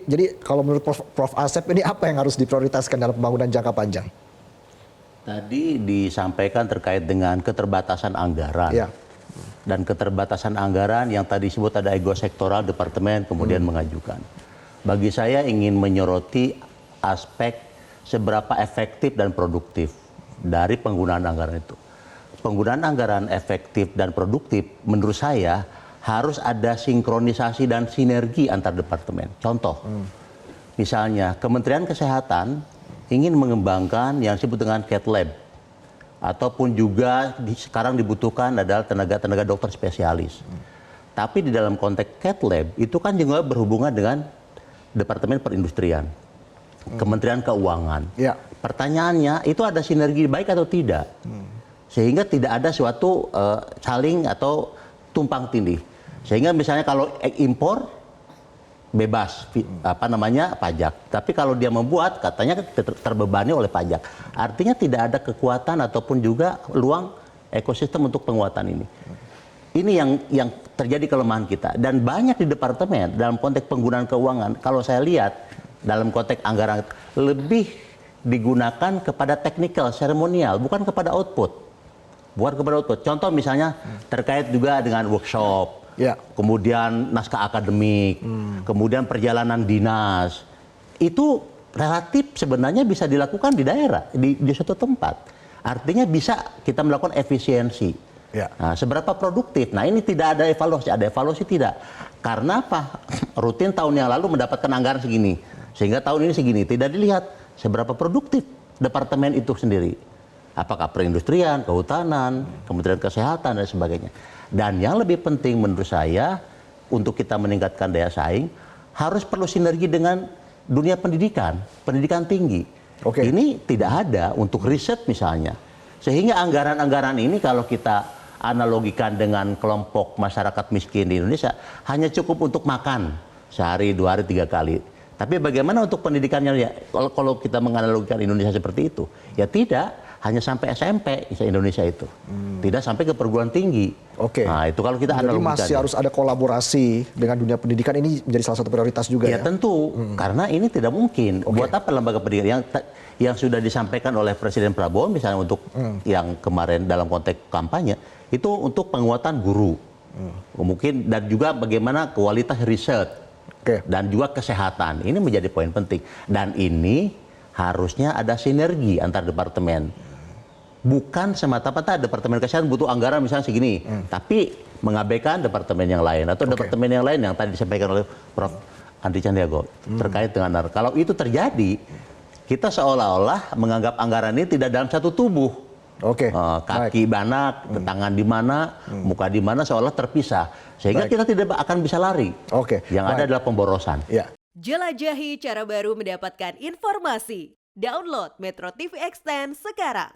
Jadi kalau menurut Prof. Asep ini apa yang harus diprioritaskan dalam pembangunan jangka panjang? Tadi disampaikan terkait dengan keterbatasan anggaran. Ya. Dan keterbatasan anggaran yang tadi disebut ada ego sektoral departemen kemudian mengajukan. Bagi saya ingin menyoroti aspek seberapa efektif dan produktif dari penggunaan anggaran itu. Penggunaan anggaran efektif dan produktif menurut saya harus ada sinkronisasi dan sinergi antar departemen. Contoh, misalnya Kementerian Kesehatan ingin mengembangkan yang disebut dengan Cath Lab, ataupun juga sekarang dibutuhkan adalah tenaga dokter spesialis. Tapi di dalam konteks Cath Lab itu kan juga berhubungan dengan Departemen Perindustrian, Kementerian Keuangan. Ya. Pertanyaannya itu ada sinergi baik atau tidak? Sehingga tidak ada suatu saling atau tumpang tindih. Sehingga misalnya kalau impor bebas pajak, tapi kalau dia membuat katanya terbebani oleh pajak. Artinya tidak ada kekuatan ataupun juga ruang ekosistem untuk penguatan ini. Ini yang terjadi kelemahan kita, dan banyak di departemen dalam konteks penggunaan keuangan. Kalau saya lihat dalam konteks anggaran lebih digunakan kepada teknikal, seremonial, bukan kepada output. Contoh misalnya terkait juga dengan workshop. Ya. Kemudian naskah akademik, kemudian perjalanan dinas, itu relatif sebenarnya bisa dilakukan di daerah, di suatu tempat. Artinya bisa kita melakukan efisiensi. Ya. Nah, seberapa produktif? Nah, ini tidak ada evaluasi tidak. Karena apa? Rutin tahun yang lalu mendapatkan anggaran segini, sehingga tahun ini segini. Tidak dilihat seberapa produktif departemen itu sendiri. Apakah perindustrian, kehutanan, Kementerian Kesehatan, dan sebagainya. Dan yang lebih penting menurut saya, untuk kita meningkatkan daya saing, harus perlu sinergi dengan dunia pendidikan tinggi. Oke. Ini tidak ada untuk riset misalnya. Sehingga anggaran-anggaran ini kalau kita analogikan dengan kelompok masyarakat miskin di Indonesia, hanya cukup untuk makan sehari, 2 hari, 3 kali. Tapi bagaimana untuk pendidikannya? Ya, kalau kita menganalogikan Indonesia seperti itu, ya tidak. Hanya sampai SMP Indonesia itu, tidak sampai ke perguruan tinggi. Oke. Nah itu kalau kita Jadi analogikan. masih harus ada kolaborasi dengan dunia pendidikan, ini menjadi salah satu prioritas juga ya? Ya tentu, karena ini tidak mungkin. Buat apa lembaga pendidikan yang sudah disampaikan oleh Presiden Prabowo misalnya untuk yang kemarin dalam konteks kampanye, itu untuk penguatan guru. Mungkin, dan juga bagaimana kualitas riset. Oke. Dan juga kesehatan. Ini menjadi poin penting. Dan ini harusnya ada sinergi antar departemen. Bukan semata-mata departemen kesehatan butuh anggaran misalnya segini, tapi mengabaikan departemen yang lain atau departemen yang lain yang tadi disampaikan oleh Prof. Andri Candiago terkait dengan kalau itu terjadi, kita seolah-olah menganggap anggaran ini tidak dalam satu tubuh. Oke. Kaki mana, tangan di mana, muka di mana, seolah terpisah, sehingga kita tidak akan bisa lari. Oke. Yang ada adalah pemborosan. Ya. Jelajahi cara baru mendapatkan informasi. Download Metro TV Extend sekarang.